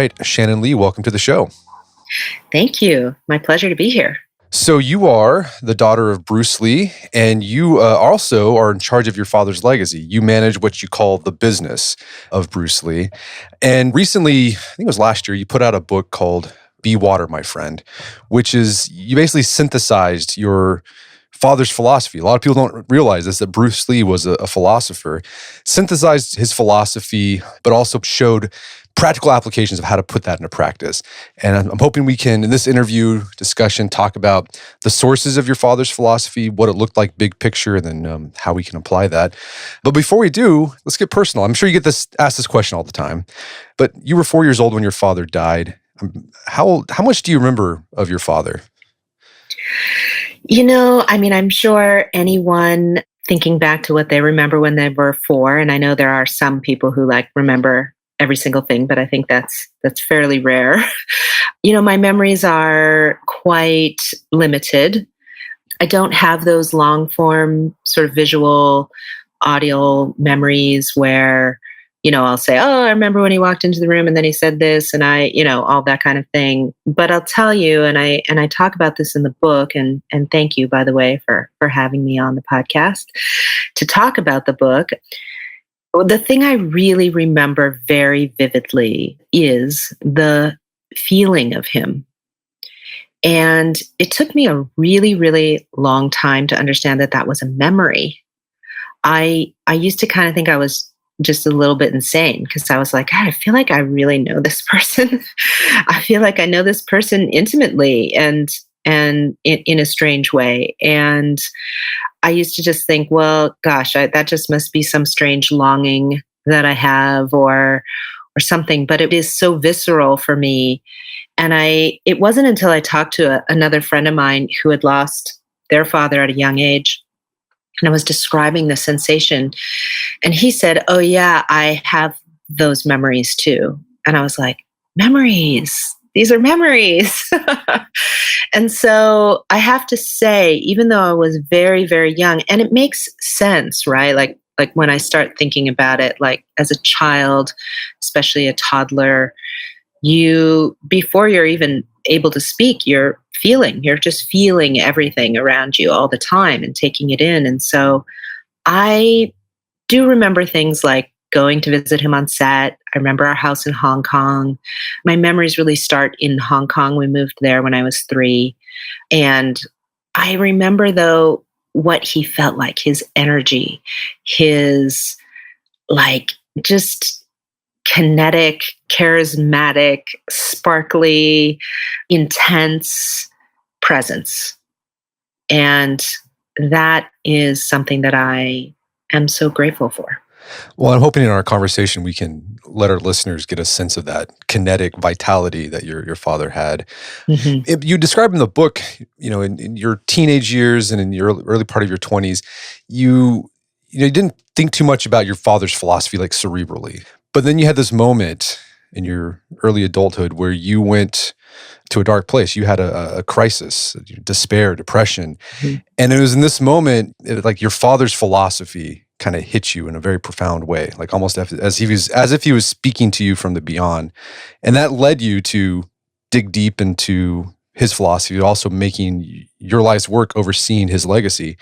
right, Shannon Lee, welcome to the show. Thank you. My pleasure to be here. So you are the daughter of Bruce Lee, and you also are in charge of your father's legacy. You manage what you call the business of Bruce Lee. And recently, I think it was last year, you put out a book called Be Water, My Friend, which is, you basically synthesized your father's philosophy. A lot of people don't realize this, that Bruce Lee was a philosopher, synthesized his philosophy, but also showed practical applications of how to put that into practice. And I'm hoping we can, in this interview discussion, talk about the sources of your father's philosophy, what it looked like big picture, and then how we can apply that. But before we do, let's get personal. I'm sure you get asked this question all the time, but you were 4 years old when your father died. How much do you remember of your father? I'm sure anyone thinking back to what they remember when they were 4, and I know there are some people who remember every single thing, but I think that's fairly rare. My memories are quite limited. I don't have those long form sort of visual audio memories where, I'll say, oh, I remember when he walked into the room and then he said this and all that kind of thing. But I'll tell you, and I talk about this in the book, and thank you, by the way, for having me on the podcast to talk about the book. The thing I really remember very vividly is the feeling of him. And it took me a really, really long time to understand that was a memory. I used to kind of think I was just a little bit insane because I was like, God, I feel like I really know this person. I feel like I know this person intimately and in a strange way. And I used to just think, well, gosh, that just must be some strange longing that I have or something. But it is so visceral for me. And it wasn't until I talked to another friend of mine who had lost their father at a young age, and I was describing the sensation. And he said, oh yeah, I have those memories too. And I was like, memories? These are memories. And so I have to say, even though I was very, very young, and it makes sense, right? Like when I start thinking about it, like as a child, especially a toddler, before you're even able to speak, you're just feeling everything around you all the time and taking it in. And so I do remember things like going to visit him on set. I remember our house in Hong Kong. My memories really start in Hong Kong. We moved there when I was 3. And I remember, though, what he felt like, his energy, his just kinetic, charismatic, sparkly, intense presence. And that is something that I am so grateful for. Well, I'm hoping in our conversation we can let our listeners get a sense of that kinetic vitality that your father had. Mm-hmm. You describe in the book, in your teenage years and in your early part of your 20s, you didn't think too much about your father's philosophy cerebrally. But then you had this moment in your early adulthood where you went to a dark place. You had a crisis, despair, depression. Mm-hmm. And it was in this moment, your father's philosophy kind of hit you in a very profound way, almost as if he was speaking to you from the beyond. And that led you to dig deep into his philosophy, also making your life's work overseeing his legacy.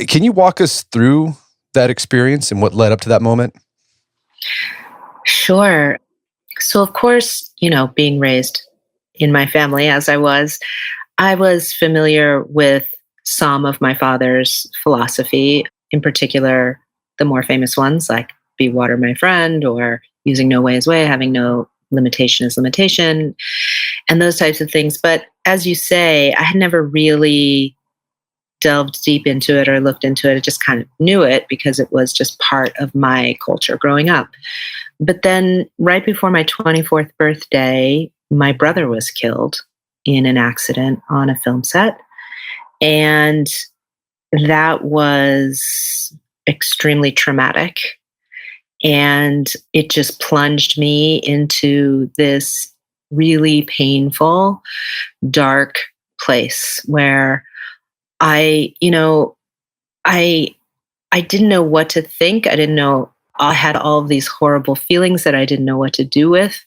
Can you walk us through that experience and what led up to that moment? Sure. So, of course, being raised in my family as I was familiar with some of my father's philosophy, in particular, the more famous ones like Be Water, My Friend, or using no way is way, having no limitation is limitation, and those types of things. But as you say, I had never really delved deep into it or looked into it. I just kind of knew it because it was just part of my culture growing up. But then right before my 24th birthday, my brother was killed in an accident on a film set. And that was extremely traumatic. And it just plunged me into this really painful, dark place where I didn't know what to think. I didn't know I had all of these horrible feelings that I didn't know what to do with.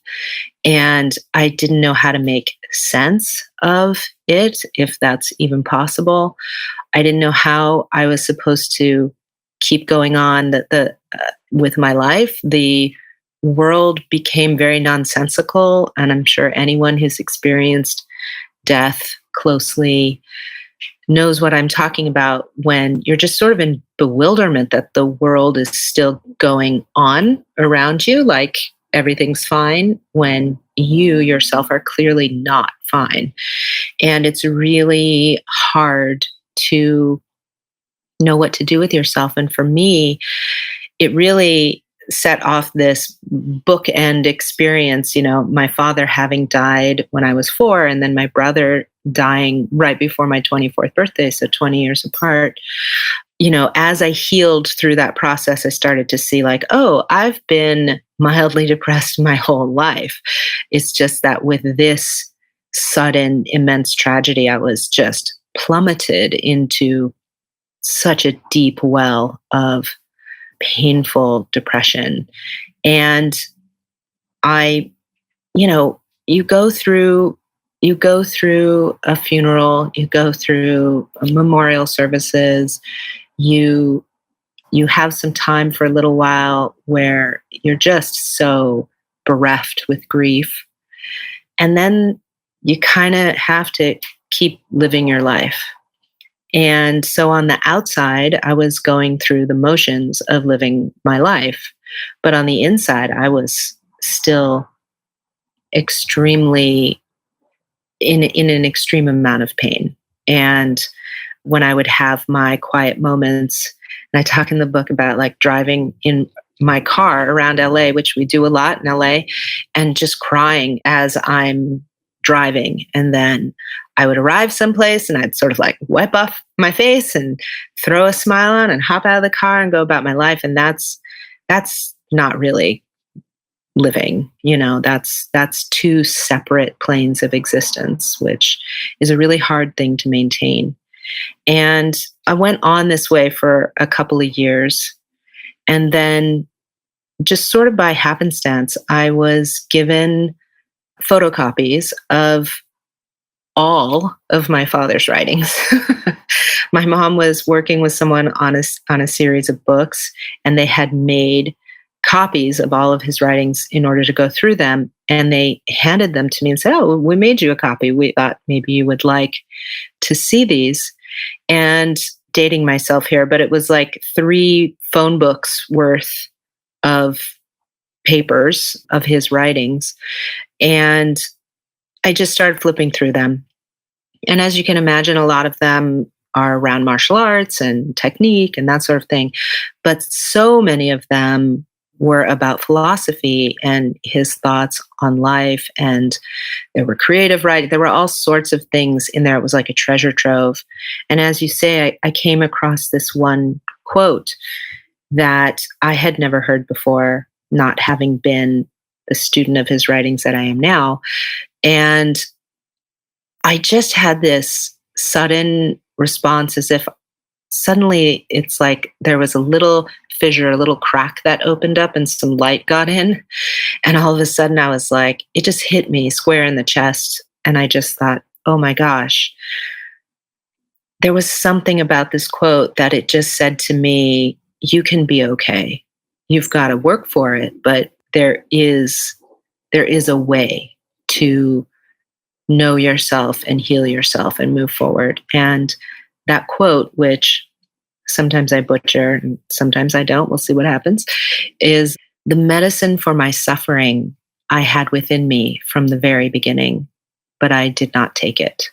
And I didn't know how to make sense of it, if that's even possible. I didn't know how I was supposed to keep going on with my life. The world became very nonsensical. And I'm sure anyone who's experienced death closely knows what I'm talking about when you're just sort of in bewilderment that the world is still going on around you, like everything's fine, when you yourself are clearly not fine. And it's really hard to know what to do with yourself. And for me, it really set off this bookend experience, my father having died when I was 4, and then my brother dying right before my 24th birthday, so 20 years apart. As I healed through that process, I started to see like, oh, I've been mildly depressed my whole life. It's just that with this sudden, immense tragedy, I was just plummeted into such a deep well of painful depression. And I, you go through a funeral, you go through memorial services, you have some time for a little while where you're just so bereft with grief. And then you kind of have to keep living your life. And so on the outside, I was going through the motions of living my life. But on the inside, I was still extremely in an extreme amount of pain. And when I would have my quiet moments, and I talk in the book about like driving in my car around LA, which we do a lot in LA, and just crying as I'm driving. And then I would arrive someplace and I'd sort of like wipe off my face and throw a smile on and hop out of the car and go about my life. And that's not really living. That's two separate planes of existence, which is a really hard thing to maintain. And I went on this way for a couple of years. And then just sort of by happenstance, I was given photocopies of all of my father's writings. My mom was working with someone on a series of books, and they had made copies of all of his writings in order to go through them. And they handed them to me and said, "Oh, we made you a copy. We thought maybe you would like to see these." And dating myself here, but it was like 3 phone books worth of papers of his writings. And I just started flipping through them. And as you can imagine, a lot of them are around martial arts and technique and that sort of thing. But so many of them were about philosophy and his thoughts on life. And there were creative writing. There were all sorts of things in there. It was like a treasure trove. And as you say, I came across this one quote that I had never heard before, not having been the student of his writings that I am now. And I just had this sudden response, as if suddenly it's like there was a little fissure, a little crack that opened up and some light got in. And all of a sudden I was like, it just hit me square in the chest. And I just thought, oh my gosh, there was something about this quote that it just said to me, you can be okay. You've got to work for it, but there is a way to know yourself and heal yourself and move forward. And that quote, which sometimes I butcher and sometimes I don't, we'll see what happens, is the medicine for my suffering I had within me from the very beginning, but I did not take it.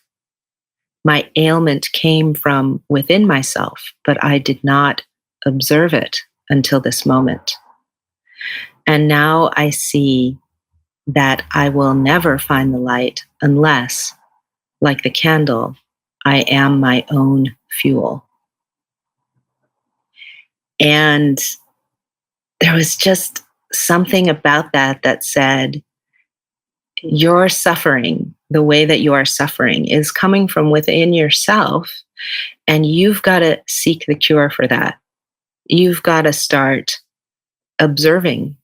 My ailment came from within myself, but I did not observe it until this moment. And now I see that I will never find the light unless, like the candle, I am my own fuel. And there was just something about that said, your suffering, the way that you are suffering, is coming from within yourself, and you've got to seek the cure for that. You've got to start observing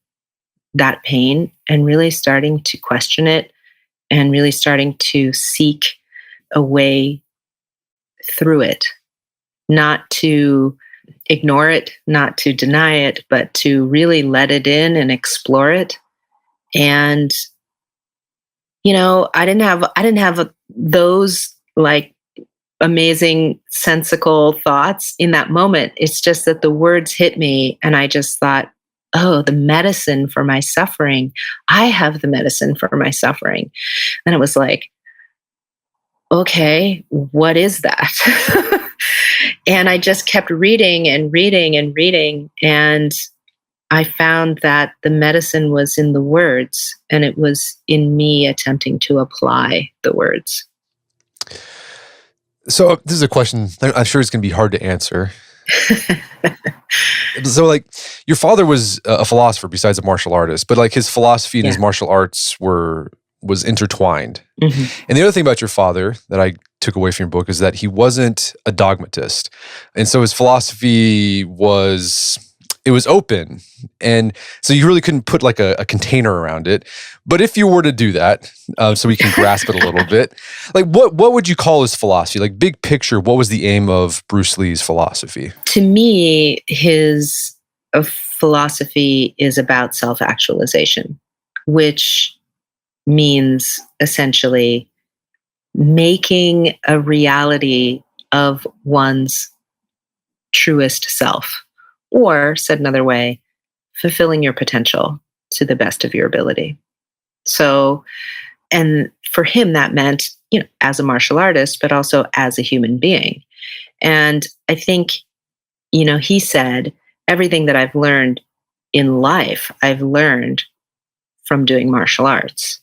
that pain and really starting to question it and really starting to seek a way through it, not to ignore it, not to deny it, but to really let it in and explore it. And I didn't have those like amazing sensical thoughts in that moment. It's just that the words hit me and I just thought, oh, the medicine for my suffering. I have the medicine for my suffering. And it was like, okay, what is that? And I just kept reading and reading and reading. And I found that the medicine was in the words, and it was in me attempting to apply the words. So this is a question I'm sure it's going to be hard to answer. So like your father was a philosopher besides a martial artist, but like his philosophy and his martial arts was intertwined. Mm-hmm. And the other thing about your father that I took away from your book is that he wasn't a dogmatist. And so his philosophy was open. And so you really couldn't put like a container around it. But if you were to do that, so we can grasp it a little bit, like what would you call his philosophy? Like big picture, what was the aim of Bruce Lee's philosophy? To me, his philosophy is about self-actualization, which means essentially making a reality of one's truest self. Or, said another way, fulfilling your potential to the best of your ability. So, and for him, that meant, as a martial artist, but also as a human being. And I think, he said, everything that I've learned in life, I've learned from doing martial arts.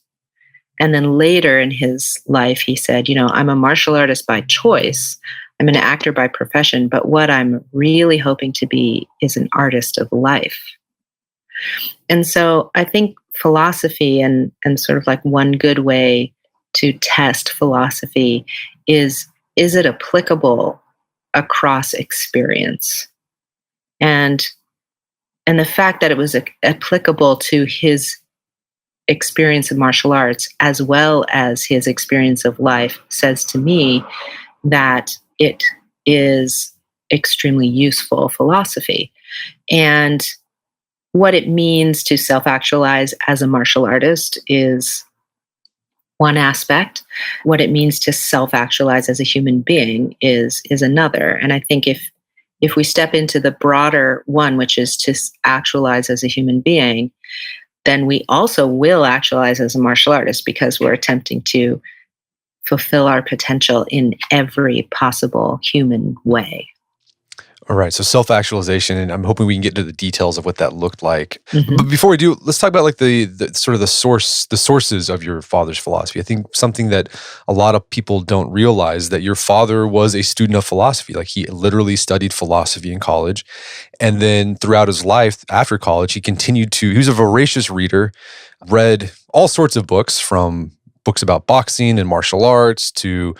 And then later in his life, he said, I'm a martial artist by choice. I'm an actor by profession, but what I'm really hoping to be is an artist of life. And so I think philosophy and sort of like one good way to test philosophy is it applicable across experience? And the fact that it was applicable to his experience of martial arts as well as his experience of life says to me that it is extremely useful philosophy. And what it means to self-actualize as a martial artist is one aspect. What it means to self-actualize as a human being is another. And I think if we step into the broader one, which is to actualize as a human being, then we also will actualize as a martial artist because we're attempting to fulfill our potential in every possible human way. All right. So self-actualization, and I'm hoping we can get into the details of what that looked like. Mm-hmm. But before we do, let's talk about like the sort of the sources of your father's philosophy. I think something that a lot of people don't realize that your father was a student of philosophy. Like he literally studied philosophy in college. And then throughout his life after college, he was a voracious reader, read all sorts of books, from books about boxing and martial arts to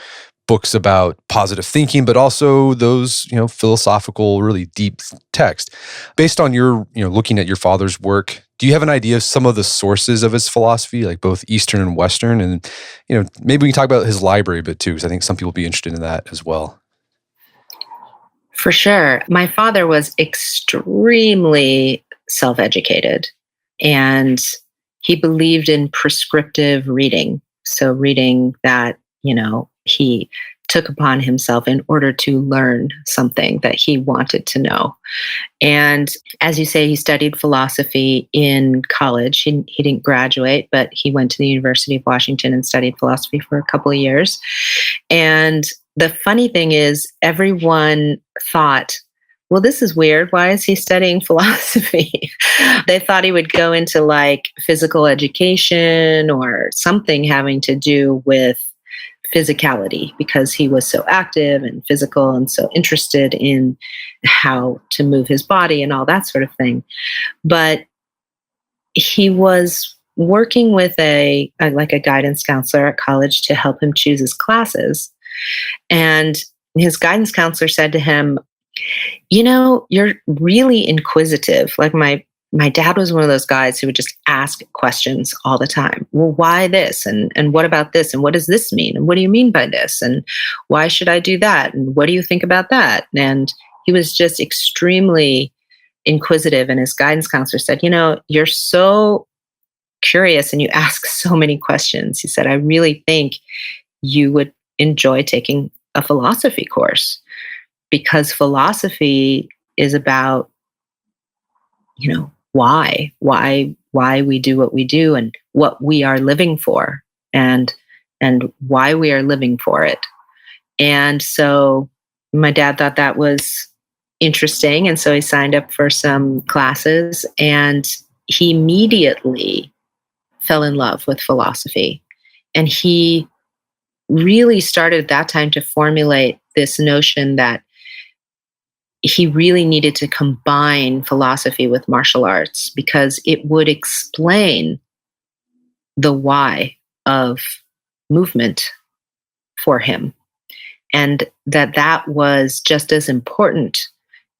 books about positive thinking, but also those, philosophical, really deep text. Based on your, looking at your father's work, do you have an idea of some of the sources of his philosophy, like both Eastern and Western? And, maybe we can talk about his library a bit too, because I think some people will be interested in that as well. For sure. My father was extremely self-educated, and he believed in prescriptive reading. So reading that, he took upon himself in order to learn something that he wanted to know. And as you say, he studied philosophy in college. He didn't graduate, but he went to the University of Washington and studied philosophy for a couple of years. And the funny thing is, everyone thought, well, this is weird. Why is he studying philosophy? They thought he would go into like physical education or something having to do with physicality, because he was so active and physical and so interested in how to move his body and all that sort of thing. But he was working with a guidance counselor at college to help him choose his classes. And his guidance counselor said to him, you're really inquisitive. Like my my dad was one of those guys who would just ask questions all the time. Well, why this? And what about this? And what does this mean? And what do you mean by this? And why should I do that? And what do you think about that? And he was just extremely inquisitive. And his guidance counselor said, you're so curious and you ask so many questions. He said, I really think you would enjoy taking a philosophy course, because philosophy is about, why we do what we do and what we are living for, and why we are living for it. And so my dad thought that was interesting. And so he signed up for some classes, and he immediately fell in love with philosophy. And he really started at that time to formulate this notion that he really needed to combine philosophy with martial arts, because it would explain the why of movement for him. And that was just as important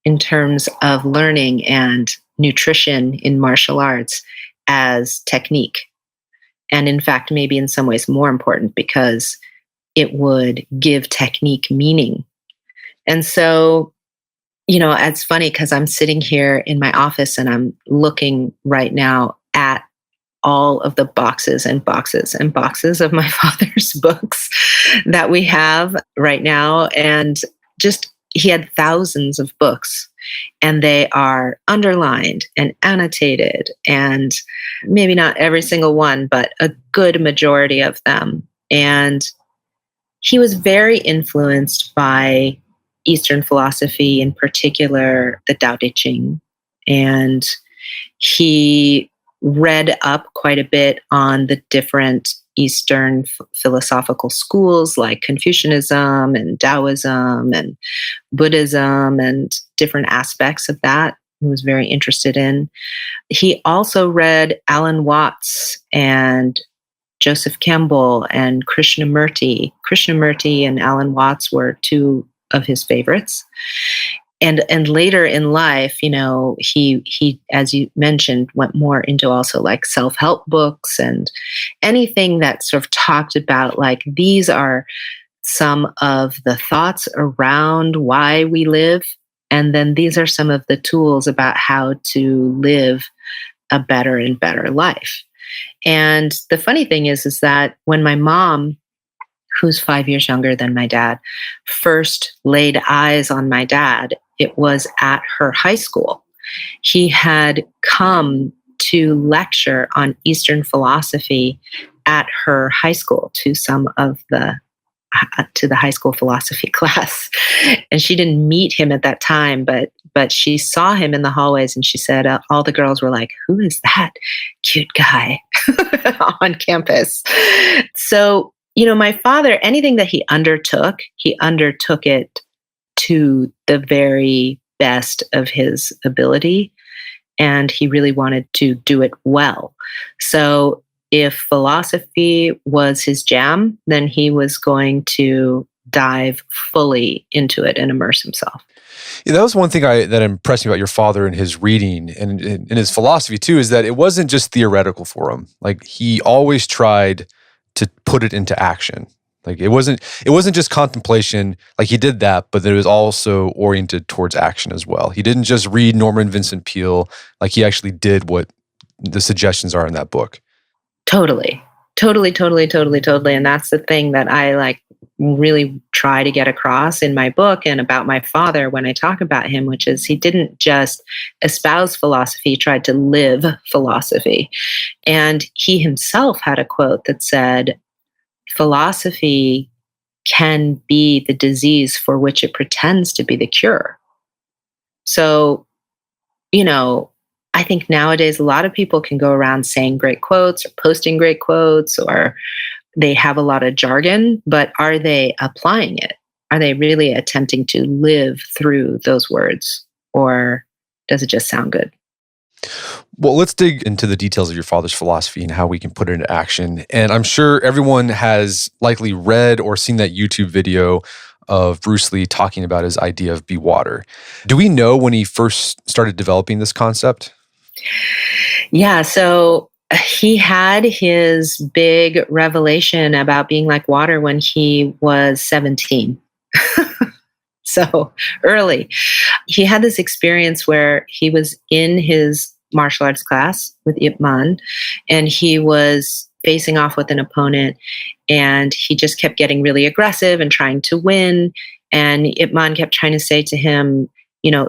in terms of learning and nutrition in martial arts as technique. And in fact, maybe in some ways more important, because it would give technique meaning. And so, it's funny because I'm sitting here in my office and I'm looking right now at all of the boxes and boxes and boxes of my father's books that we have right now. And just, he had thousands of books, and they are underlined and annotated, and maybe not every single one, but a good majority of them. And he was very influenced by Eastern philosophy, in particular, the Tao Te Ching. And he read up quite a bit on the different Eastern philosophical schools like Confucianism and Taoism and Buddhism and different aspects of that he was very interested in. He also read Alan Watts and Joseph Campbell and Krishnamurti. Krishnamurti and Alan Watts were two of his favorites. And later in life, he, as you mentioned, went more into also like self-help books and anything that sort of talked about like, these are some of the thoughts around why we live. And then these are some of the tools about how to live a better and better life. And the funny thing is that when my mom, who's 5 years younger than my dad, first laid eyes on my dad, it was at her high school. He had come to lecture on Eastern philosophy at her high school to the high school philosophy class. And she didn't meet him at that time, but she saw him in the hallways, and she said, all the girls were like, who is that cute guy on campus? So, my father, anything that he undertook it to the very best of his ability, and he really wanted to do it well. So if philosophy was his jam, then he was going to dive fully into it and immerse himself. Yeah, that was one thing that impressed me about your father and his reading and his philosophy too, is that it wasn't just theoretical for him. Like, he always tried to put it into action. Like, it wasn't just contemplation. Like, he did that, but it was also oriented towards action as well. He didn't just read Norman Vincent Peale. Like, he actually did what the suggestions are in that book. Totally. And that's the thing that I really try to get across in my book and about my father when I talk about him, which is he didn't just espouse philosophy, he tried to live philosophy. And he himself had a quote that said, philosophy can be the disease for which it pretends to be the cure. So, I think nowadays a lot of people can go around saying great quotes or posting great quotes, or they have a lot of jargon, but are they applying it? Are they really attempting to live through those words, or does it just sound good? Well, let's dig into the details of your father's philosophy and how we can put it into action. And I'm sure everyone has likely read or seen that YouTube video of Bruce Lee talking about his idea of be water. Do we know when he first started developing this concept? Yeah, so he had his big revelation about being like water when he was 17. So early. He had this experience where he was in his martial arts class with Ip Man, and he was facing off with an opponent, and he just kept getting really aggressive and trying to win. And Ip Man kept trying to say to him,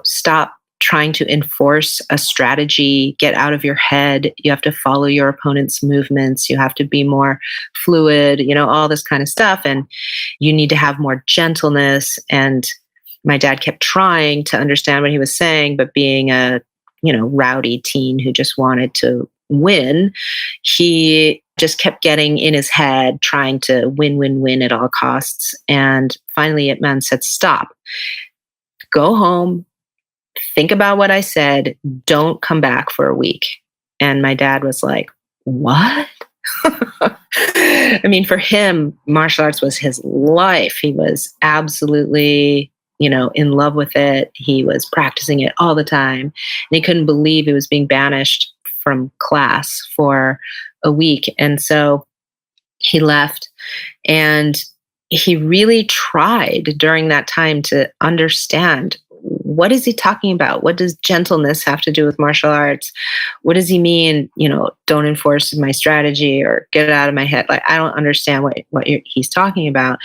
stop trying to enforce a strategy, get out of your head. You have to follow your opponent's movements. You have to be more fluid, all this kind of stuff. And you need to have more gentleness. And my dad kept trying to understand what he was saying, but being a, rowdy teen who just wanted to win, he just kept getting in his head, trying to win, win, win at all costs. And finally, Ip Man said, stop, go home, think about what I said, don't come back for a week. And my dad was like, what? I mean, for him, martial arts was his life. He was absolutely, in love with it. He was practicing it all the time. And he couldn't believe he was being banished from class for a week. And so he left, and he really tried during that time to understand, what is he talking about? What does gentleness have to do with martial arts? What does he mean, don't enforce my strategy or get it out of my head? Like, I don't understand what he's talking about.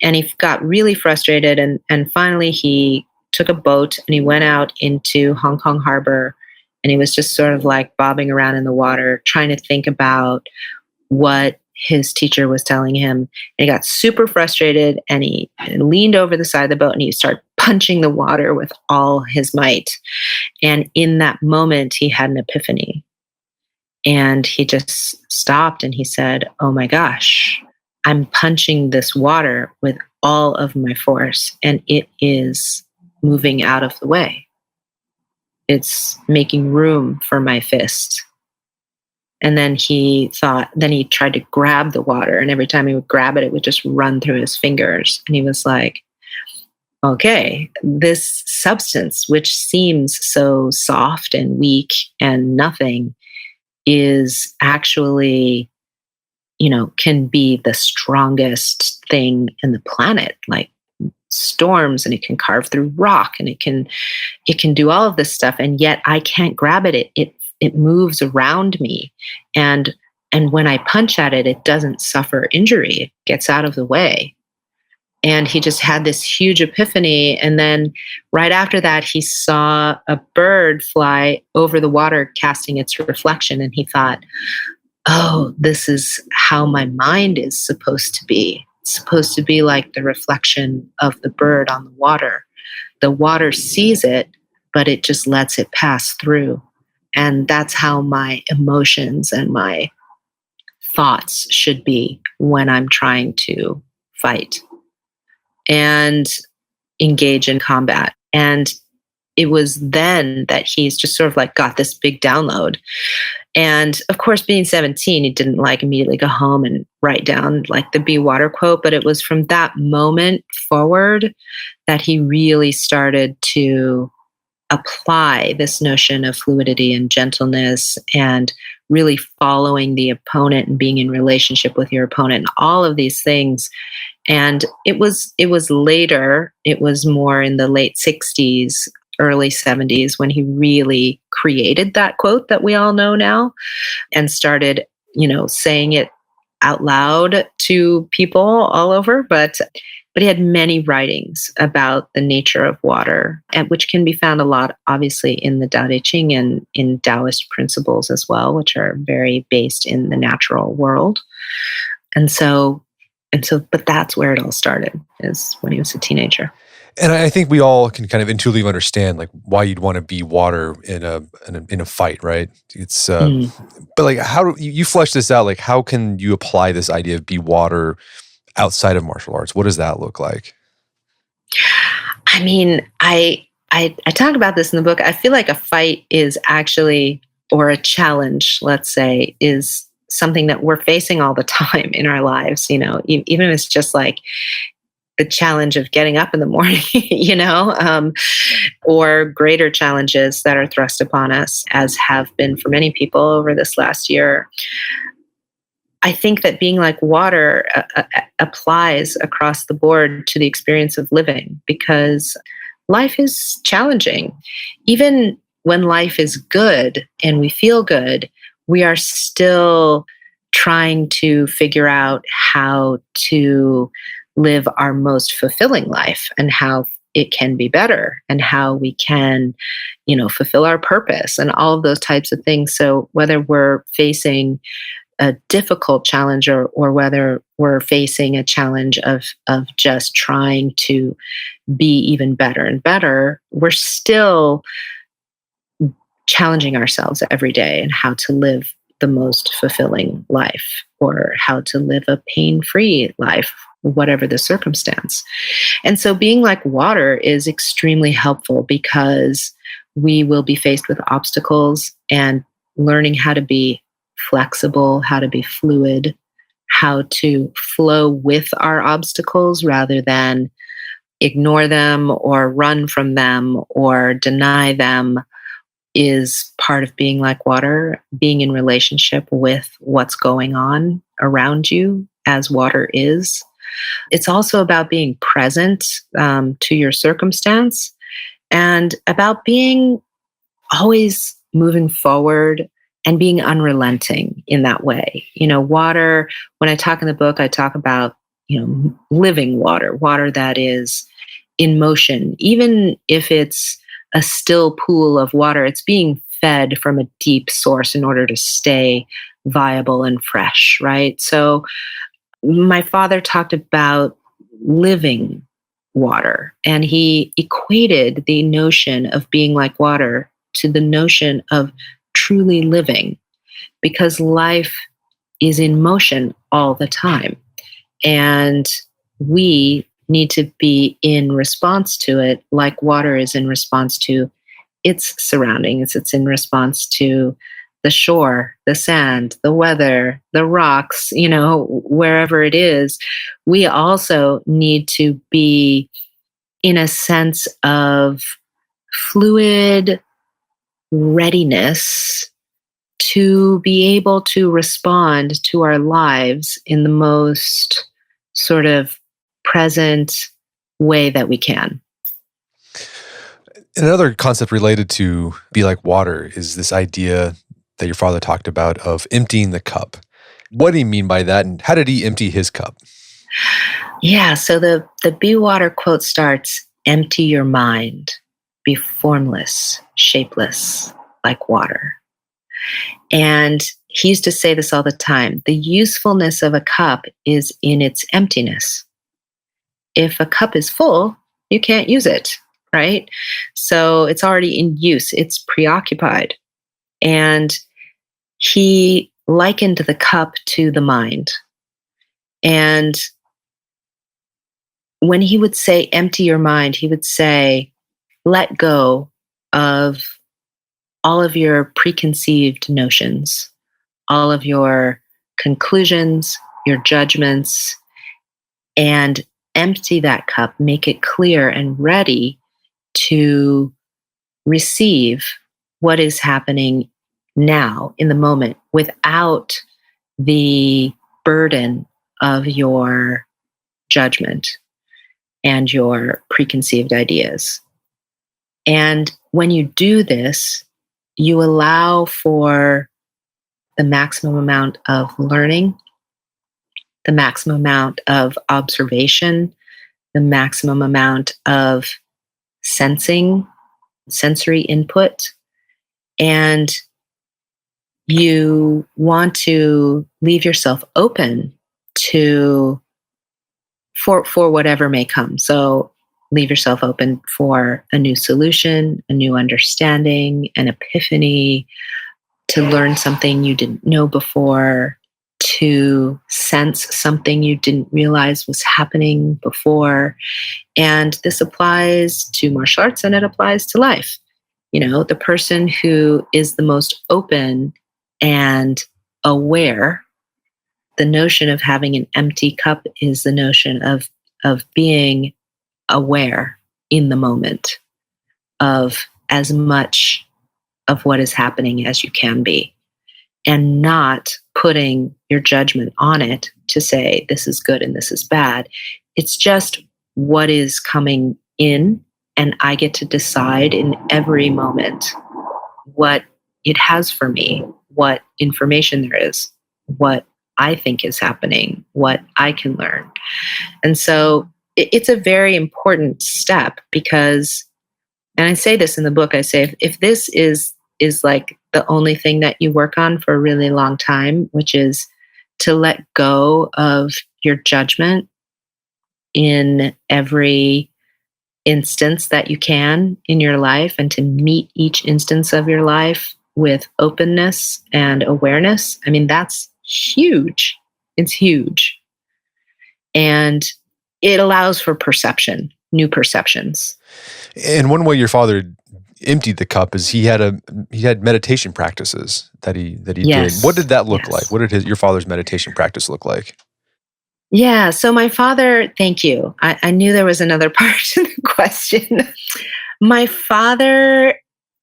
And he got really frustrated. And finally, he took a boat and he went out into Hong Kong Harbor. And he was just sort of like bobbing around in the water, trying to think about what his teacher was telling him. And he got super frustrated, and he leaned over the side of the boat and he started punching the water with all his might. And in that moment, he had an epiphany. And he just stopped and he said, oh my gosh, I'm punching this water with all of my force, and it is moving out of the way. It's making room for my fist. And then he tried to grab the water, and every time he would grab it, it would just run through his fingers. And he was like, okay, this substance, which seems so soft and weak and nothing, is actually, can be the strongest thing in the planet, like storms, and it can carve through rock, and it can do all of this stuff. And yet I can't grab it. It moves around me. And when I punch at it, it doesn't suffer injury. It gets out of the way. And he just had this huge epiphany. And then right after that, he saw a bird fly over the water, casting its reflection. And he thought, oh, this is how my mind is supposed to be. It's supposed to be like the reflection of the bird on the water. The water sees it, but it just lets it pass through. And that's how my emotions and my thoughts should be when I'm trying to fight and engage in combat. And it was then that he's just sort of like got this big download. And of course, being 17, he didn't like immediately go home and write down like the be water quote, but it was from that moment forward that he really started to apply this notion of fluidity and gentleness, and really following the opponent and being in relationship with your opponent, and all of these things. And it was later, it was more in the late 60s, early 70s, when he really created that quote that we all know now, and started, saying it out loud to people all over. But he had many writings about the nature of water, and which can be found a lot, obviously, in the Tao Te Ching and in Taoist principles as well, which are very based in the natural world. But that's where it all started, is when he was a teenager. And I think we all can kind of intuitively understand like why you'd want to be water in a fight, right? It's but like, how do you flesh this out? Like, how can you apply this idea of be water outside of martial arts? What does that look like? I mean, I talk about this in the book. I feel like a fight is actually, or a challenge, let's say, is something that we're facing all the time in our lives. Even if it's just like the challenge of getting up in the morning, or greater challenges that are thrust upon us, as have been for many people over this last year. I think that being like water applies across the board to the experience of living, because life is challenging. Even when life is good and we feel good, we are still trying to figure out how to live our most fulfilling life, and how it can be better, and how we can, fulfill our purpose, and all of those types of things. So whether we're facing a difficult challenge, or whether we're facing a challenge of just trying to be even better and better, we're still challenging ourselves every day and how to live the most fulfilling life, or how to live a pain-free life, whatever the circumstance. And so being like water is extremely helpful, because we will be faced with obstacles, and learning how to be flexible, how to be fluid, how to flow with our obstacles rather than ignore them or run from them or deny them, is part of being like water, being in relationship with what's going on around you as water is. It's also about being present to your circumstance, and about being always moving forward and being unrelenting in that way. Water, when I talk in the book, I talk about, living water, water that is in motion. Even if it's a still pool of water, it's being fed from a deep source in order to stay viable and fresh, right? So my father talked about living water, and he equated the notion of being like water to the notion of truly living, because life is in motion all the time. And we need to be in response to it, like water is in response to its surroundings. It's in response to the shore, the sand, the weather, the rocks, wherever it is. We also need to be in a sense of fluid readiness to be able to respond to our lives in the most sort of present way that we can. Another concept related to be like water is this idea that your father talked about of emptying the cup. What do you mean by that, and how did he empty his cup? Yeah, so the Be Water quote starts, "Empty your mind, be formless, shapeless, like water." And he used to say this all the time: the usefulness of a cup is in its emptiness. If a cup is full, you can't use it, right? So it's already in use, it's preoccupied. And he likened the cup to the mind. And when he would say, empty your mind, he would say, let go of all of your preconceived notions, all of your conclusions, your judgments, and empty that cup, make it clear and ready to receive what is happening now in the moment without the burden of your judgment and your preconceived ideas. And when you do this, you allow for the maximum amount of learning, the maximum amount of observation, the maximum amount of sensing, sensory input. And you want to leave yourself open to for whatever may come. So leave yourself open for a new solution, a new understanding, an epiphany, to learn something you didn't know before, to sense something you didn't realize was happening before. And this applies to martial arts, and it applies to life. The person who is the most open and aware, the notion of having an empty cup is the notion of of being aware in the moment of as much of what is happening as you can be, and not putting your judgment on it to say this is good and this is bad. It's just what is coming in, and I get to decide in every moment what it has for me, what information there is, what I think is happening, what I can learn. And so it's a very important step because, and I say this in the book, I say, if this is like the only thing that you work on for a really long time, which is to let go of your judgment in every instance that you can in your life, and to meet each instance of your life with openness and awareness. I mean, that's huge. It's huge. And it allows for perception, new perceptions. And one way your father emptied the cup is he had meditation practices that he Yes. did. What did that look Yes. like? What did your father's meditation practice look like? Yeah. So my father, thank you. I knew there was another part to the question. My father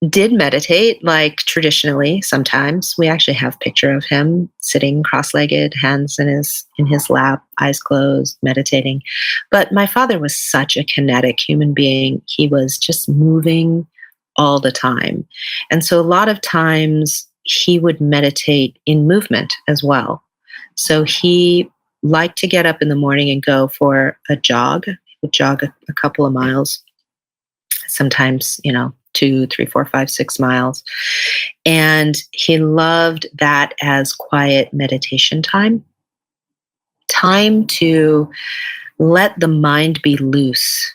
did meditate, like traditionally. Sometimes we actually have a picture of him sitting cross-legged, hands in his lap, eyes closed, meditating. But my father was such a kinetic human being. He was just moving all the time. And so a lot of times he would meditate in movement as well. So he liked to get up in the morning and go for a jog. He would jog a couple of miles, sometimes, 2, 3, 4, 5, 6 miles. And he loved that as quiet meditation time to let the mind be loose.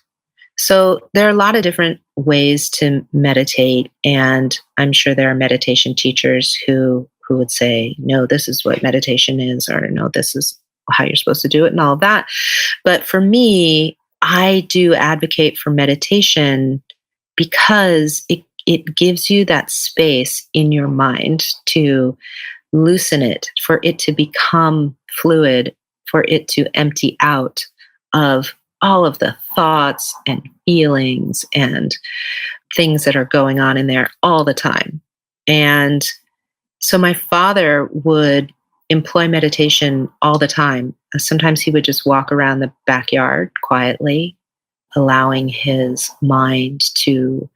So there are a lot of different ways to meditate, and I'm sure there are meditation teachers who would say, no, this is what meditation is, or no, this is how you're supposed to do it, and all of that. But for me, I do advocate for meditation because it gives you that space in your mind to loosen it, for it to become fluid, for it to empty out of all of the thoughts and feelings and things that are going on in there all the time. And so my father would employ meditation all the time. Sometimes he would just walk around the backyard quietly, allowing his mind to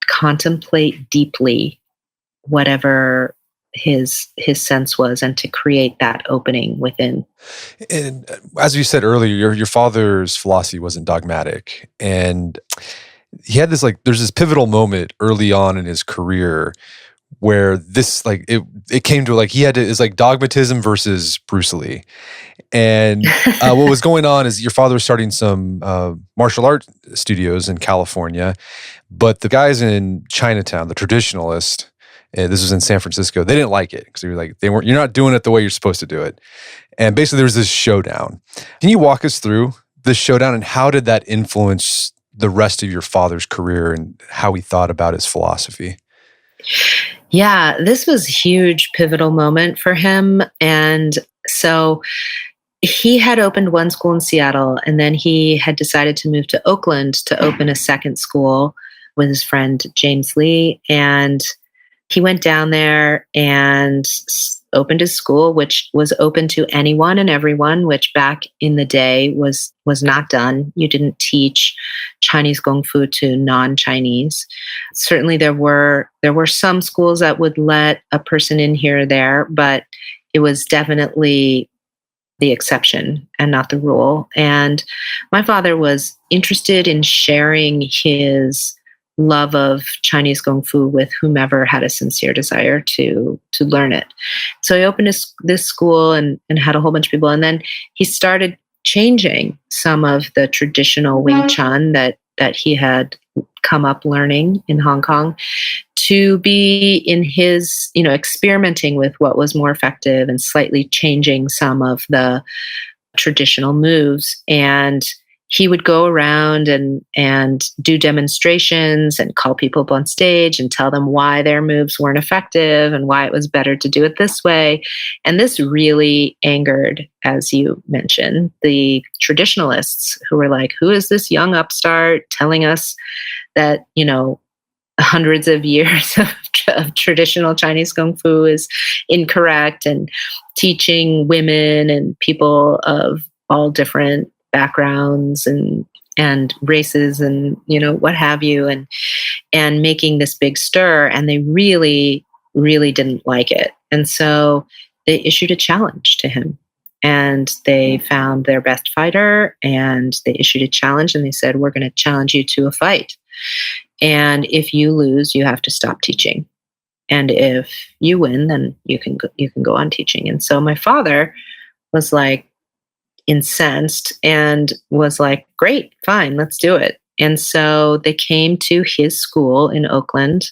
contemplate deeply whatever his sense was, and to create that opening within. And as you said earlier, your father's philosophy wasn't dogmatic, and he had this there's this pivotal moment early on in his career where this it came to he had to, it's like dogmatism versus Bruce Lee. And what was going on is your father was starting some martial art studios in California, but the guys in Chinatown, the traditionalists, this was in San Francisco, they didn't like it because you're not doing it the way you're supposed to do it. And basically there was this showdown. Can you walk us through this showdown, and how did that influence the rest of your father's career and how he thought about his philosophy? Yeah, this was a huge pivotal moment for him. And so he had opened one school in Seattle, and then he had decided to move to Oakland to open a second school with his friend James Lee. And he went down there and opened his school, which was open to anyone and everyone, which back in the day was not done. You didn't teach Chinese Kung Fu to non-Chinese. Certainly there were some schools that would let a person in here or there, but it was definitely the exception and not the rule. And my father was interested in sharing his love of Chinese Kung Fu with whomever had a sincere desire to learn it. So he opened this school and had a whole bunch of people. And then he started changing some of the traditional Wing Chun that he had come up learning in Hong Kong to be in his, experimenting with what was more effective and slightly changing some of the traditional moves. And he would go around and do demonstrations and call people up on stage and tell them why their moves weren't effective and why it was better to do it this way. And this really angered, as you mentioned, the traditionalists who were like, who is this young upstart telling us that, hundreds of years of traditional Chinese Kung Fu is incorrect, and teaching women and people of all different backgrounds and races and what have you, and making this big stir. And they really didn't like it, and so they issued a challenge to him, and they found their best fighter and they issued a challenge, and they said, we're going to challenge you to a fight, and if you lose, you have to stop teaching, and if you win, then you can go on teaching. And so my father was like incensed and was like, great, fine, let's do it. And so they came to his school in Oakland.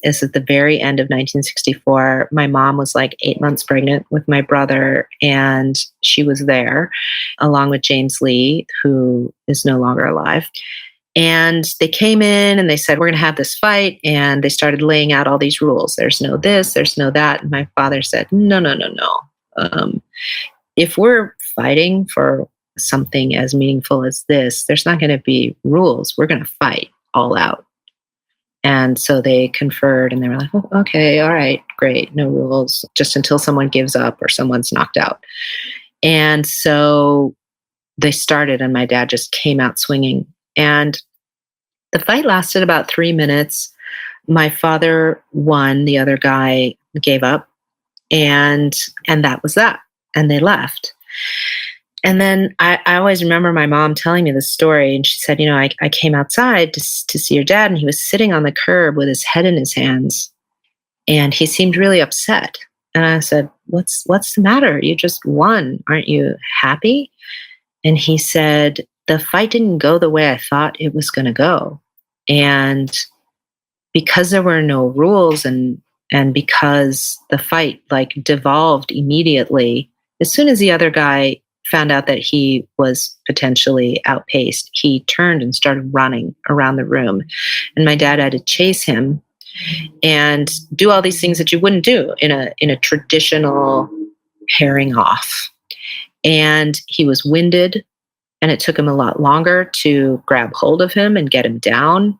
This is the very end of 1964. My mom was like 8 months pregnant with my brother, and she was there along with James Lee, who is no longer alive. And they came in and they said, we're going to have this fight. And they started laying out all these rules. There's no this, there's no that. And my father said, no. If we're fighting for something as meaningful as this, there's not going to be rules. We're going to fight all out. And so they conferred and they were like, oh, okay, all right, great, no rules, just until someone gives up or someone's knocked out. And so they started, and my dad just came out swinging. And the fight lasted about 3 minutes. My father won, the other guy gave up, and that was that. And they left. And then I always remember my mom telling me this story, and she said, I came outside to see your dad, and he was sitting on the curb with his head in his hands, and he seemed really upset. And I said, what's the matter? You just won. Aren't you happy? And he said, the fight didn't go the way I thought it was going to go. And because there were no rules and because the fight devolved immediately, as soon as the other guy found out that he was potentially outpaced, he turned and started running around the room. And my dad had to chase him and do all these things that you wouldn't do in a traditional pairing off. And he was winded, and it took him a lot longer to grab hold of him and get him down.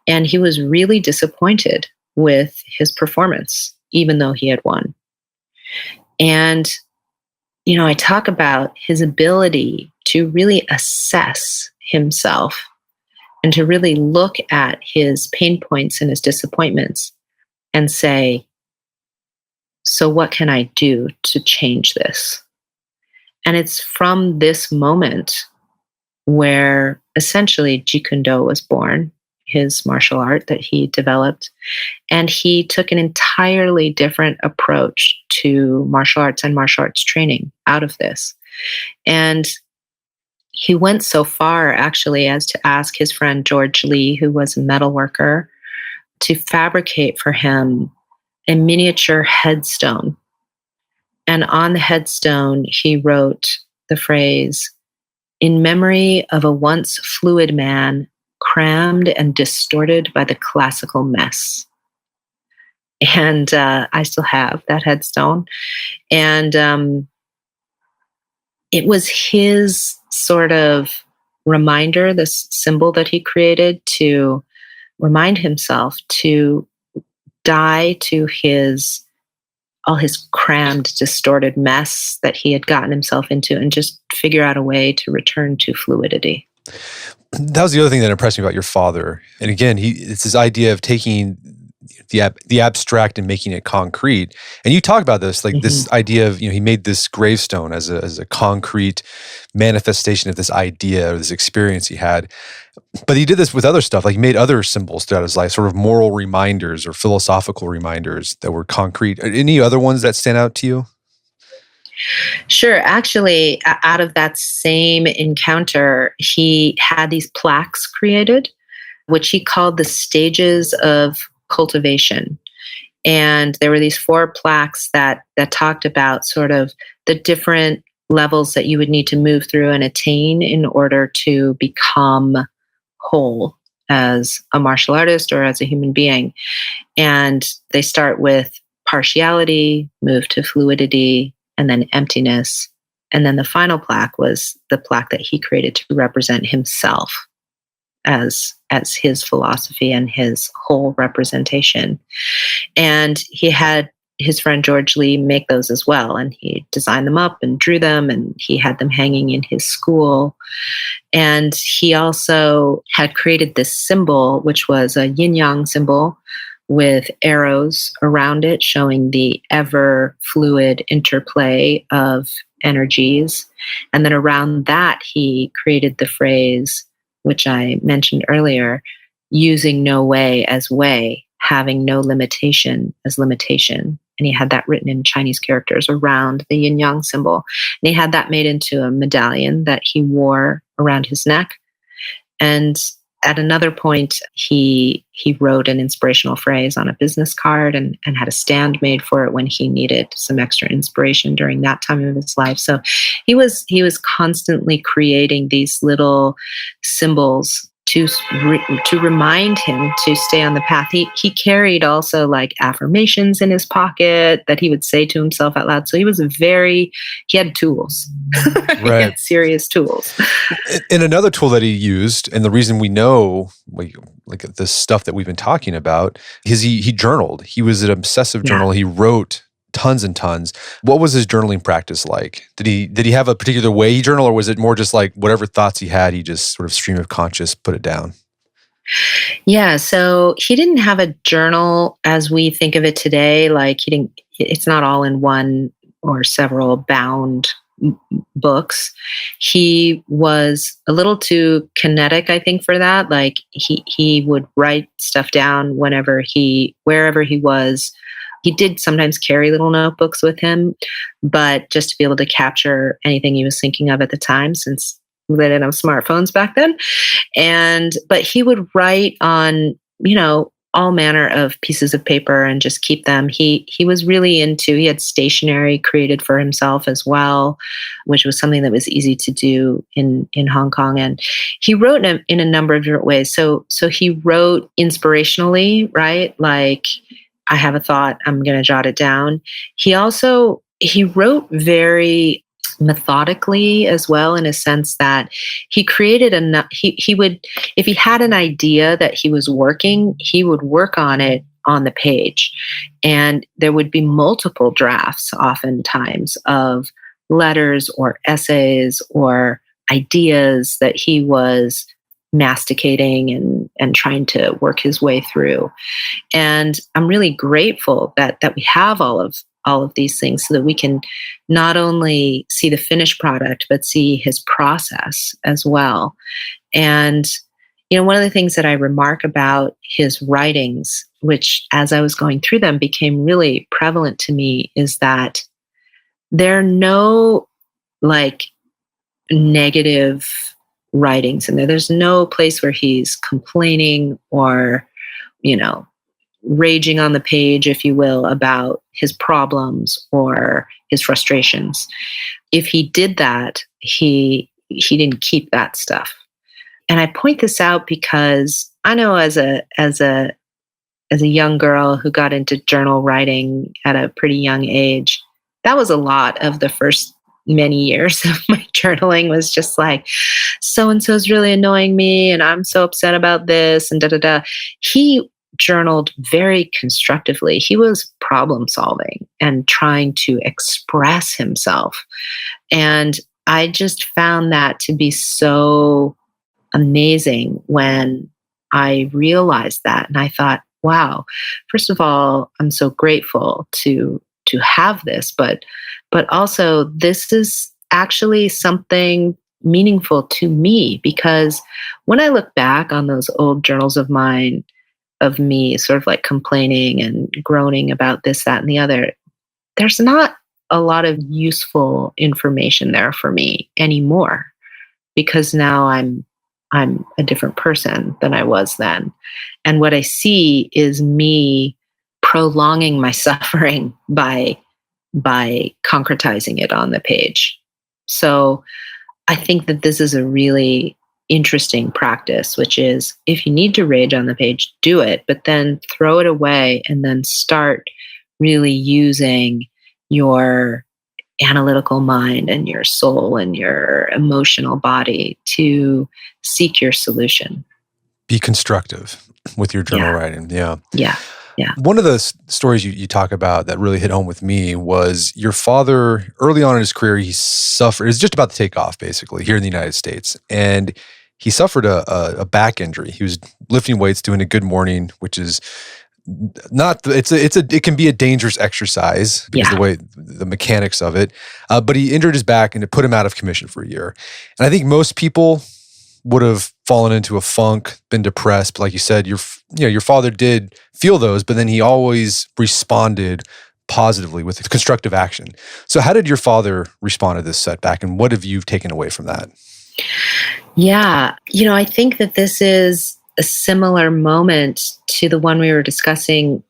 And he was really disappointed with his performance, even though he had won. And, I talk about his ability to really assess himself and to really look at his pain points and his disappointments and say, so what can I do to change this? And it's from this moment where essentially Jeet Kune Do was born, his martial art that he developed. And he took an entirely different approach to martial arts and martial arts training out of this. And he went so far, actually, as to ask his friend George Lee, who was a metal worker, to fabricate for him a miniature headstone. And on the headstone, he wrote the phrase, "In memory of a once fluid man, crammed and distorted by the classical mess." And I still have that headstone. And it was his sort of reminder, this symbol that he created to remind himself to die to all his crammed, distorted mess that he had gotten himself into, and just figure out a way to return to fluidity. That was the other thing that impressed me about your father. And again, it's this idea of taking the abstract and making it concrete. And you talk about this, this idea of, he made this gravestone as a concrete manifestation of this idea or this experience he had. But he did this with other stuff. He made other symbols throughout his life, sort of moral reminders or philosophical reminders that were concrete. Any other ones that stand out to you? Sure. Actually, out of that same encounter, he had these plaques created, which he called the stages of cultivation. And there were these 4 plaques that talked about sort of the different levels that you would need to move through and attain in order to become whole as a martial artist or as a human being. And they start with partiality, move to fluidity, and then emptiness. And then the final plaque was the plaque that he created to represent himself as his philosophy and his whole representation. And he had his friend George Lee make those as well. And he designed them up and drew them, and he had them hanging in his school. And he also had created this symbol, which was a yin-yang symbol with arrows around it showing the ever fluid interplay of energies. And then around that, he created the phrase, which I mentioned earlier, using no way as way, having no limitation as limitation. And he had that written in Chinese characters around the yin yang symbol. And he had that made into a medallion that he wore around his neck. And at another point, he wrote an inspirational phrase on a business card and had a stand made for it when he needed some extra inspiration during that time of his life. So he was constantly creating these little symbols to remind him to stay on the path. He carried also like affirmations in his pocket that he would say to himself out loud. So he had tools. Right. He had serious tools. And another tool that he used, and the reason we know like this stuff that we've been talking about, is he journaled. He was an obsessive journaler. He wrote tons and tons. What was his journaling practice like? Did he have a particular way he journaled, or was it more just like whatever thoughts he had, he just sort of stream of conscious put it down? Yeah, so he didn't have a journal as we think of it today. Like it's not all in one or several bound books. He was a little too kinetic, I think, for that. Like he would write stuff down wherever he was. He did sometimes carry little notebooks with him, but just to be able to capture anything he was thinking of at the time, since they didn't have smartphones back then. But he would write on, all manner of pieces of paper and just keep them. He was really he had stationery created for himself as well, which was something that was easy to do in Hong Kong. And he wrote in a number of different ways. So he wrote inspirationally, right? Like, I have a thought, I'm going to jot it down. He wrote very methodically as well, in a sense that he created he would, if he had an idea that he was working, he would work on it on the page. And there would be multiple drafts oftentimes of letters or essays or ideas that he was masticating and trying to work his way through. And I'm really grateful that we have all of these things, so that we can not only see the finished product, but see his process as well. And, one of the things that I remark about his writings, which as I was going through them became really prevalent to me, is that there are no like negative writings in there. There's no place where he's complaining or, raging on the page, if you will, about his problems or his frustrations. If he did that, he didn't keep that stuff. And I point this out because I know as a young girl who got into journal writing at a pretty young age, that was a lot of the first many years of my journaling, was just like, so-and-so's really annoying me and I'm so upset about this and da-da-da. He journaled very constructively. He was problem solving and trying to express himself. And I just found that to be so amazing when I realized that. And I thought, wow, first of all, I'm so grateful to have this, but also this is actually something meaningful to me, because when I look back on those old journals of mine, of me sort of like complaining and groaning about this, that, and the other, there's not a lot of useful information there for me anymore, because now I'm a different person than I was then. And what I see is me prolonging my suffering by concretizing it on the page. So I think that this is a really interesting practice, which is if you need to rage on the page, do it, but then throw it away and then start really using your analytical mind and your soul and your emotional body to seek your solution. Be constructive with your journal Yeah, writing. Yeah. yeah, yeah, One of the stories you talk about that really hit home with me was your father, early on in his career, he suffered, it was just about to take off basically here in the United States. And he suffered a back injury. He was lifting weights, doing a good morning, which is not, it can be a dangerous exercise because yeah, the way, the mechanics of it. But he injured his back and it put him out of commission for a year. And I think most people would have fallen into a funk, been depressed. But like you said, your father did feel those, but then he always responded positively with constructive action. So how did your father respond to this setback, and what have you taken away from that? yeah. I think that this is a similar moment to the one we were discussing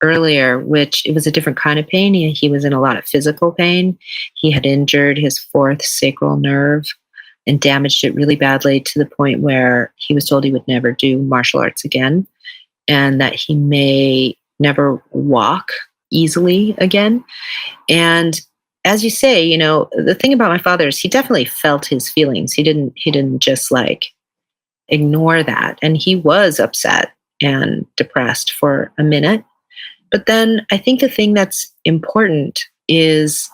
earlier, which it was a different kind of pain. He was in a lot of physical pain. He had injured his fourth sacral nerve and damaged it really badly to the point where he was told he would never do martial arts again and that he may never walk easily again. And as you say, the thing about my father is he definitely felt his feelings. He didn't just like ignore that. And he was upset and depressed for a minute. But then I think the thing that's important is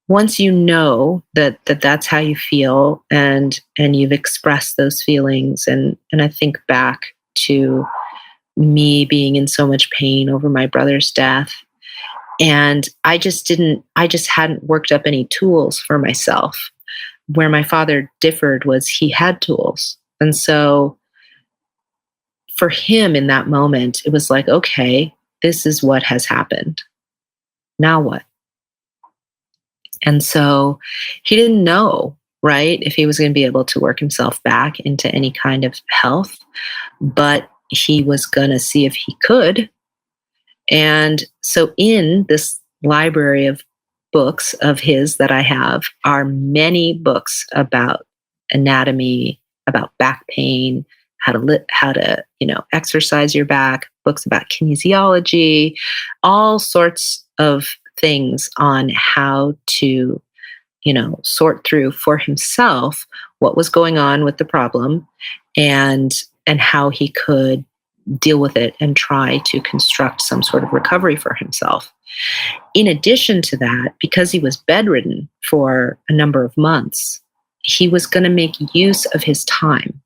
once you know that that's how you feel and you've expressed those feelings, and I think back to me being in so much pain over my brother's death, and I just hadn't worked up any tools for myself. Where my father differed was he had tools. And so for him in that moment, it was like, okay, this is what has happened. Now what? And so he didn't know, right, if he was going to be able to work himself back into any kind of health, but he was going to see if he could. And so in this library of books of his that I have are many books about anatomy, about back pain, how to exercise your back, books about kinesiology, all sorts of things on how to sort through for himself what was going on with the problem and how he could deal with it and try to construct some sort of recovery for himself. In addition to that, because he was bedridden for a number of months, he was going to make use of his time.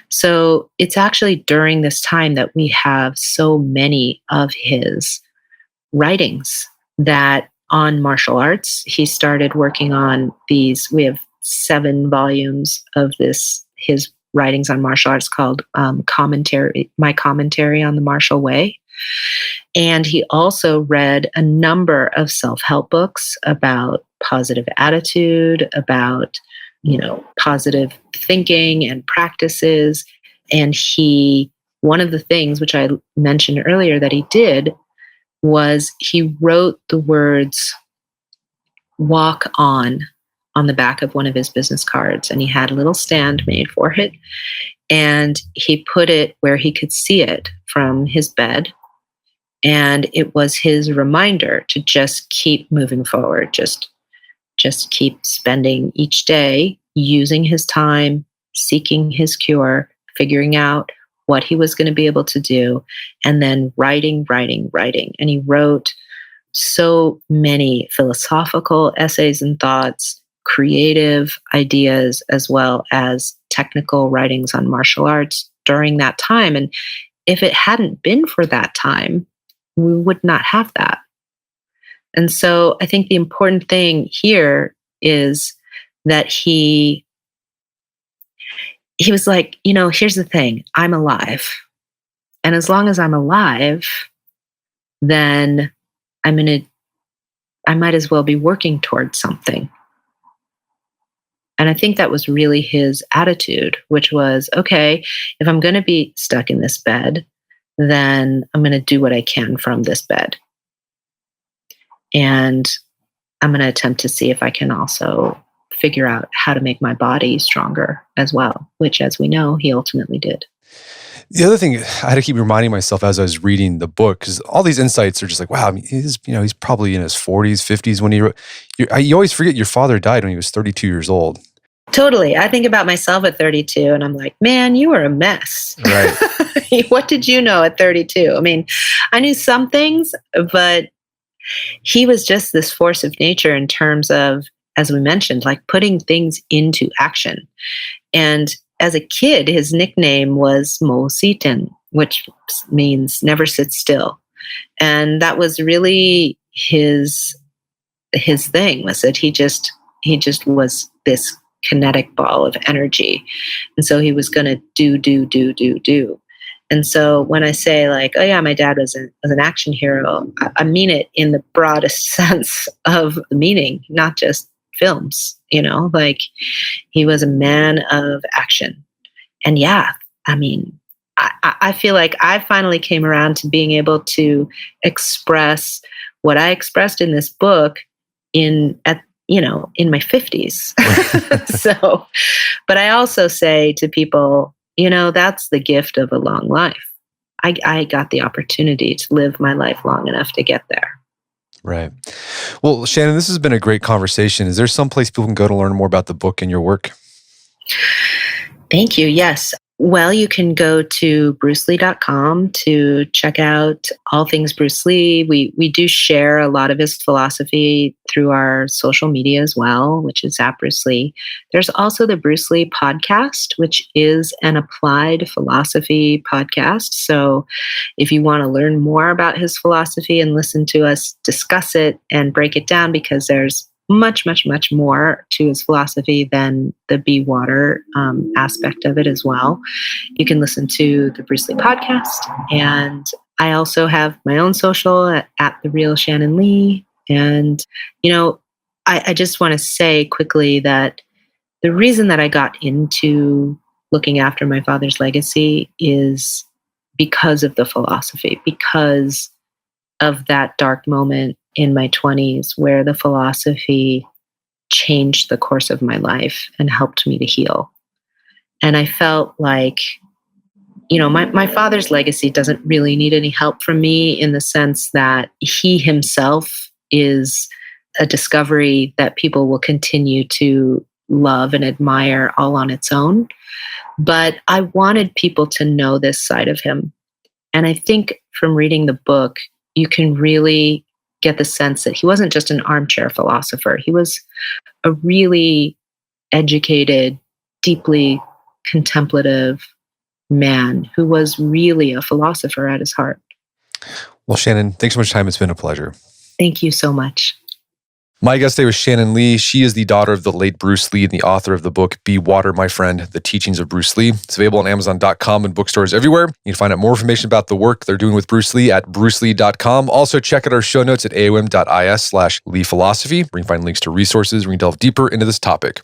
So it's actually during this time that we have so many of his writings that on martial arts, he started working on these. We have 7 volumes of his writings on martial arts called My Commentary on the Martial Way. And he also read a number of self-help books about positive attitude, about, positive thinking and practices. And one of the things which I mentioned earlier that he did was he wrote the words "walk on" the back of one of his business cards. And he had a little stand made for it. And he put it where he could see it from his bed. And it was his reminder to just keep moving forward, just keep spending each day using his time, seeking his cure, figuring out what he was going to be able to do, and then writing. And he wrote so many philosophical essays and thoughts, creative ideas, as well as technical writings on martial arts during that time. And if it hadn't been for that time, we would not have that. And so I think the important thing here is that he was like, here's the thing, I'm alive. And as long as I'm alive, then I might as well be working towards something. And I think that was really his attitude, which was, okay, if I'm going to be stuck in this bed, then I'm going to do what I can from this bed. And I'm going to attempt to see if I can also figure out how to make my body stronger as well, which, as we know, he ultimately did. The other thing I had to keep reminding myself as I was reading the book, because all these insights are just like, wow, I mean, he's probably in his 40s, 50s when he wrote. You always forget your father died when he was 32 years old. Totally. I think about myself at 32 and I'm like, man, you were a mess. Right. What did you know at 32? I mean, I knew some things, but he was just this force of nature in terms of, as we mentioned, like putting things into action. And as a kid, his nickname was Mo Sitin, which means never sit still. And that was really his thing, was that he just was this kinetic ball of energy. And so he was going to do. And so when I say like, oh yeah, my dad was an action hero, I mean it in the broadest sense of the meaning, not just films, like he was a man of action. And yeah, I mean, I feel like I finally came around to being able to express what I expressed in this book in my 50s. So, but I also say to people, that's the gift of a long life. I got the opportunity to live my life long enough to get there. Right. Well, Shannon, this has been a great conversation. Is there some place people can go to learn more about the book and your work? Thank you. Yes. Well, you can go to brucelee.com to check out all things Bruce Lee. We do share a lot of his philosophy through our social media as well, which is at Bruce Lee. There's also the Bruce Lee podcast, which is an applied philosophy podcast. So if you want to learn more about his philosophy and listen to us discuss it and break it down, because there's much, much, much more to his philosophy than the be water aspect of it as well. You can listen to the Bruce Lee podcast. And I also have my own social at The Real Shannon Lee. And, I just want to say quickly that the reason that I got into looking after my father's legacy is because of the philosophy, because of that dark moment in my 20s where the philosophy changed the course of my life and helped me to heal. And I felt like, my father's legacy doesn't really need any help from me, in the sense that he himself is a discovery that people will continue to love and admire all on its own. But I wanted people to know this side of him. And I think from reading the book, you can really get the sense that he wasn't just an armchair philosopher. He was a really educated, deeply contemplative man who was really a philosopher at his heart. Well, Shannon, thanks so much for your time. It's been a pleasure. Thank you so much. My guest today was Shannon Lee. She is the daughter of the late Bruce Lee and the author of the book, Be Water, My Friend, The Teachings of Bruce Lee. It's available on Amazon.com and bookstores everywhere. You can find out more information about the work they're doing with Bruce Lee at brucelee.com. Also, check out our show notes at aom.is/Lee Philosophy, where you can find links to resources where you can delve deeper into this topic.